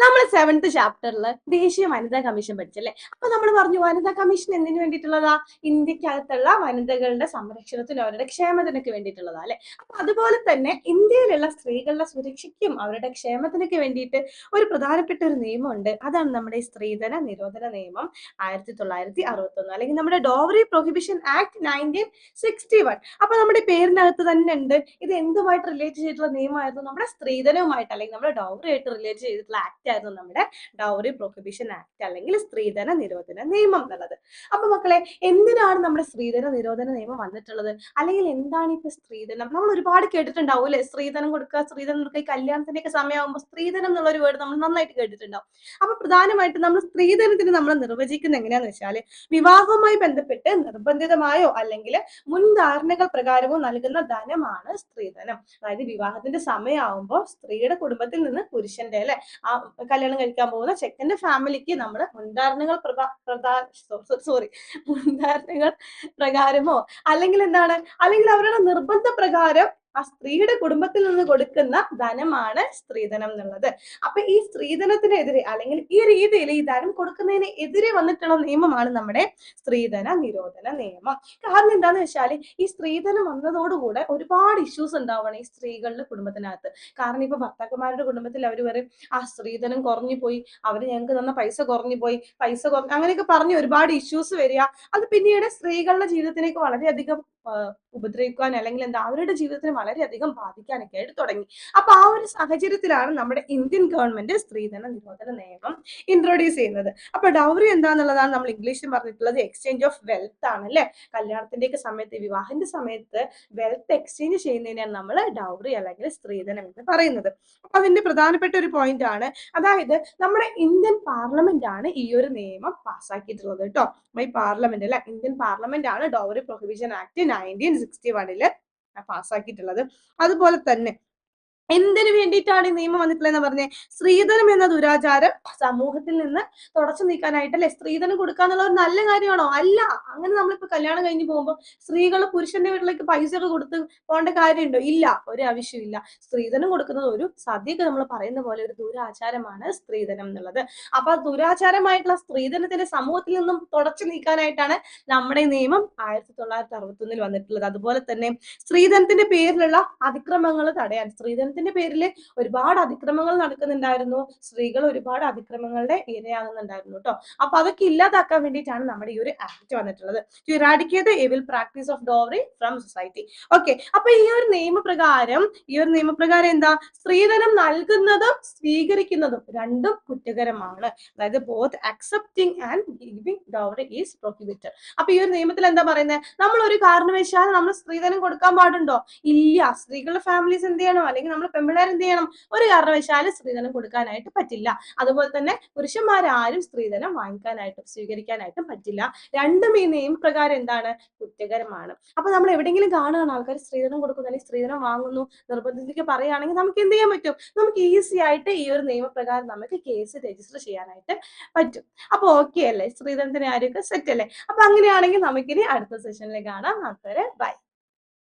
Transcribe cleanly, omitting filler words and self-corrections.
നമ്മൾ 7th ചാപ്റ്ററിൽ ദേശീയ വനിതാ കമ്മീഷൻ പഠിച്ചല്ലേ. അപ്പൊ നമ്മൾ പറഞ്ഞു വനിതാ കമ്മീഷൻ എന്തിനു വേണ്ടിയിട്ടുള്ളതാ? ഇന്ത്യക്കകത്തുള്ള വനിതകളുടെ സംരക്ഷണത്തിനും അവരുടെ ക്ഷേമത്തിനൊക്കെ വേണ്ടിയിട്ടുള്ളതാ അല്ലെ. അപ്പൊ അതുപോലെ തന്നെ ഇന്ത്യയിലുള്ള സ്ത്രീകളുടെ സുരക്ഷയ്ക്കും അവരുടെ ക്ഷേമത്തിനൊക്കെ വേണ്ടിയിട്ട് ഒരു പ്രധാനപ്പെട്ട ഒരു നിയമമുണ്ട്. അതാണ് നമ്മുടെ ഈ സ്ത്രീധന നിരോധന നിയമം 1961, അല്ലെങ്കിൽ നമ്മുടെ ഡോവറി പ്രൊഹിബിഷൻ ആക്ട് 1961. അപ്പൊ നമ്മുടെ പേരിനകത്ത് തന്നെ ഉണ്ട് ഇത് എന്തുമായിട്ട് റിലേറ്റ് ചെയ്തിട്ടുള്ള നിയമമായിരുന്നു? നമ്മുടെ സ്ത്രീധനവുമായിട്ട്, അല്ലെങ്കിൽ നമ്മുടെ ഡൗറി ആയിട്ട് റിലേറ്റ് ചെയ്തിട്ടുള്ള ആക്ട് ആയിരുന്നു നമ്മുടെ ഡൗറി പ്രൊഹിബിഷൻ ആക്ട്, അല്ലെങ്കിൽ സ്ത്രീധന നിരോധന നിയമം എന്നുള്ളത്. അപ്പൊ മക്കളെ, എന്തിനാണ് നമ്മുടെ സ്ത്രീധന നിരോധന നിയമം വന്നിട്ടുള്ളത്? അല്ലെങ്കിൽ എന്താണ് ഇപ്പൊ സ്ത്രീധനം? നമ്മൾ ഒരുപാട് കേട്ടിട്ടുണ്ടാവും അല്ലെ, സ്ത്രീധനം കൊടുക്കുക, സ്ത്രീധനം കൊടുക്കുക. ഈ കല്യാണത്തിന്റെ ഒക്കെ സമയമാകുമ്പോൾ സ്ത്രീധനം എന്നുള്ള ഒരു വേർഡ് നമ്മൾ നന്നായിട്ട് കേട്ടിട്ടുണ്ടാവും. അപ്പൊ പ്രധാനമായിട്ടും നമ്മൾ സ്ത്രീധനത്തിന് നമ്മൾ നിർവചിക്കുന്നത് എങ്ങനെയാന്ന് വെച്ചാൽ, വിവാഹവുമായി ബന്ധപ്പെട്ട് നിർബന്ധിതമായോ അല്ലെങ്കിൽ മുൻധാരണകൾ പ്രകാരമോ നൽകുന്ന ധനമാണ് സ്ത്രീധനം. അതായത് വിവാഹത്തിന്റെ സമയമാകുമ്പോൾ സ്ത്രീയുടെ കുടുംബത്തിൽ നിന്ന് പുരുഷന്റെ അല്ലെ, ആ കല്യാണം കഴിക്കാൻ പോകുന്ന ചെക്കന്റെ ഫാമിലിക്ക് നമ്മൾ മുൻധാരണകൾ മുൻധാരണകൾ പ്രകാരമോ അല്ലെങ്കിൽ എന്താണ്, അല്ലെങ്കിൽ അവരുടെ നിർബന്ധ പ്രകാരം ആ സ്ത്രീയുടെ കുടുംബത്തിൽ നിന്ന് കൊടുക്കുന്ന ധനമാണ് സ്ത്രീധനം എന്നുള്ളത്. അപ്പൊ ഈ സ്ത്രീധനത്തിനെതിരെ, അല്ലെങ്കിൽ ഈ രീതിയിൽ ഈ ധനം കൊടുക്കുന്നതിന് എതിരെ വന്നിട്ടുള്ള നിയമമാണ് നമ്മുടെ സ്ത്രീധന നിരോധന നിയമം. കാരണം എന്താന്ന് വെച്ചാൽ, ഈ സ്ത്രീധനം വന്നതോടുകൂടെ ഒരുപാട് ഇഷ്യൂസ് ഉണ്ടാവണം ഈ സ്ത്രീകളുടെ കുടുംബത്തിനകത്ത്. കാരണം ഇപ്പൊ ഭർത്താക്കന്മാരുടെ കുടുംബത്തിൽ അവർ പറയും, ആ സ്ത്രീധനം കുറഞ്ഞു പോയി, അവര് ഞങ്ങൾക്ക് തന്ന പൈസ കുറഞ്ഞു പോയി, പൈസ അങ്ങനെയൊക്കെ പറഞ്ഞ് ഒരുപാട് ഇഷ്യൂസ് വരിക. അത് പിന്നീട് സ്ത്രീകളുടെ ജീവിതത്തിലേക്ക് വളരെയധികം ഉപദ്രവിക്കാൻ, അല്ലെങ്കിൽ എന്താ, അവരുടെ ജീവിതത്തിന് വളരെയധികം ബാധിക്കാനൊക്കെ ആയിട്ട് തുടങ്ങി. അപ്പൊ ആ ഒരു സാഹചര്യത്തിലാണ് നമ്മുടെ ഇന്ത്യൻ ഗവൺമെന്റ് സ്ത്രീധന നിരോധന നിയമം ഇൻട്രൊഡ്യൂസ് ചെയ്യുന്നത്. അപ്പൊ ഡൗറി എന്താന്നുള്ളതാണ് നമ്മൾ ഇംഗ്ലീഷിൽ പറഞ്ഞിട്ടുള്ളത് എക്സ്ചേഞ്ച് ഓഫ് വെൽത്ത് ആണ് അല്ലെ. കല്യാണത്തിന്റെ ഒക്കെ സമയത്ത്, വിവാഹത്തിന്റെ സമയത്ത് വെൽത്ത് എക്സ്ചേഞ്ച് ചെയ്യുന്നതിനാണ് നമ്മൾ ഡൗറി അല്ലെങ്കിൽ സ്ത്രീധനം എന്ന് പറയുന്നത്. അപ്പൊ അതിന്റെ പ്രധാനപ്പെട്ട ഒരു പോയിന്റ് ആണ്, അതായത് നമ്മുടെ ഇന്ത്യൻ പാർലമെന്റ് ആണ് ഈ ഒരു നിയമം പാസ്സാക്കിയിട്ടുള്ളത് കേട്ടോ. ഈ പാർലമെന്റ് അല്ലെ, ഇന്ത്യൻ പാർലമെന്റ് ആണ് ഡൗറി പ്രൊഹിബിഷൻ ആക്ട് 1961 പാസ്സാക്കിയിട്ടുള്ളത്. അതുപോലെ തന്നെ എന്തിനു വേണ്ടിയിട്ടാണ് ഈ നിയമം വന്നിട്ടുള്ളതെന്ന് പറഞ്ഞേ? സ്ത്രീധനം എന്ന ദുരാചാരം സമൂഹത്തിൽ നിന്ന് തുടച്ചു നീക്കാനായിട്ടല്ലേ. സ്ത്രീധനം കൊടുക്കുക എന്നുള്ള ഒരു നല്ല കാര്യമാണോ? അല്ല. അങ്ങനെ നമ്മളിപ്പോ കല്യാണം കഴിഞ്ഞ് പോകുമ്പോൾ സ്ത്രീകൾ പുരുഷന്റെ വീട്ടിലേക്ക് പൈസ ഒക്കെ കൊടുത്ത് പോകേണ്ട കാര്യമുണ്ടോ? ഇല്ല, ഒരു ആവശ്യമില്ല. സ്ത്രീധനം കൊടുക്കുന്നത് ഒരു സദ്യക്ക് നമ്മൾ പറയുന്ന പോലെ ഒരു ദുരാചാരമാണ് സ്ത്രീധനം എന്നുള്ളത്. അപ്പൊ ദുരാചാരമായിട്ടുള്ള സ്ത്രീധനത്തിന്റെ സമൂഹത്തിൽ നിന്നും തുടച്ചു നീക്കാനായിട്ടാണ് നമ്മുടെ ഈ നിയമം 1961 വന്നിട്ടുള്ളത്. അതുപോലെ തന്നെ സ്ത്രീധനത്തിന്റെ പേരിലുള്ള അതിക്രമങ്ങൾ തടയാൻ, സ്ത്രീധനത്തിന്റെ പേരിൽ ഒരുപാട് അതിക്രമങ്ങൾ നടക്കുന്നുണ്ടായിരുന്നു. സ്ത്രീകൾ ഒരുപാട് അതിക്രമങ്ങളുടെ ഇരയാകുന്നുണ്ടായിരുന്നു കേട്ടോ. അപ്പൊ അതൊക്കെ ഇല്ലാതാക്കാൻ വേണ്ടിയിട്ടാണ് നമ്മുടെ ഈ ഒരു ആക്ട് വന്നിട്ടുള്ളത്. To eradicate the evil practice of dowry from society. Okay, അപ്പൊ ഈ ഒരു നിയമപ്രകാരം എന്താ? സ്ത്രീധനം നൽകുന്നതും സ്വീകരിക്കുന്നതും രണ്ടും കുറ്റകരമാണ്. അതായത് both accepting and giving dowry is prohibited. അപ്പൊ ഈ ഒരു നിയമത്തിൽ എന്താ പറയുന്നത്? നമ്മൾ ഒരു കാരണവശാലും നമ്മൾ സ്ത്രീധനം കൊടുക്കാൻ പാടുണ്ടോ? ഇല്ല. സ്ത്രീകളുടെ ഫാമിലീസ് എന്ത് ചെയ്യണം, അല്ലെങ്കിൽ നമ്മൾ പെൺപിള്ളേർ എന്ത് ചെയ്യണം? ഒരു കാരണവശാലും സ്ത്രീധനം കൊടുക്കാനായിട്ട് പറ്റില്ല. അതുപോലെ തന്നെ പുരുഷന്മാരാരും സ്ത്രീധനം വാങ്ങിക്കാനായിട്ടും സ്വീകരിക്കാനായിട്ടും പറ്റില്ല. രണ്ടും ഈ നിയമപ്രകാരം എന്താണ്? കുറ്റകരമാണ്. അപ്പൊ നമ്മൾ എവിടെയെങ്കിലും കാണുകയാണ് ആൾക്കാർ സ്ത്രീധനം കൊടുക്കുന്നു, അല്ലെങ്കിൽ സ്ത്രീധനം വാങ്ങുന്നു, നിർബന്ധിച്ച് പറയുകയാണെങ്കിൽ നമുക്ക് എന്ത് ചെയ്യാൻ പറ്റും? നമുക്ക് ഈസി ആയിട്ട് ഈ ഒരു നിയമപ്രകാരം നമുക്ക് കേസ് രജിസ്റ്റർ ചെയ്യാനായിട്ട് പറ്റും. അപ്പൊ ഓക്കെ അല്ലേ? സ്ത്രീധനത്തിന് ആരൊക്കെ സെറ്റ് അല്ലേ? അപ്പൊ അങ്ങനെയാണെങ്കിൽ നമുക്കിനി അടുത്ത സെഷനിൽ കാണാം. അതുവരെ ബൈ.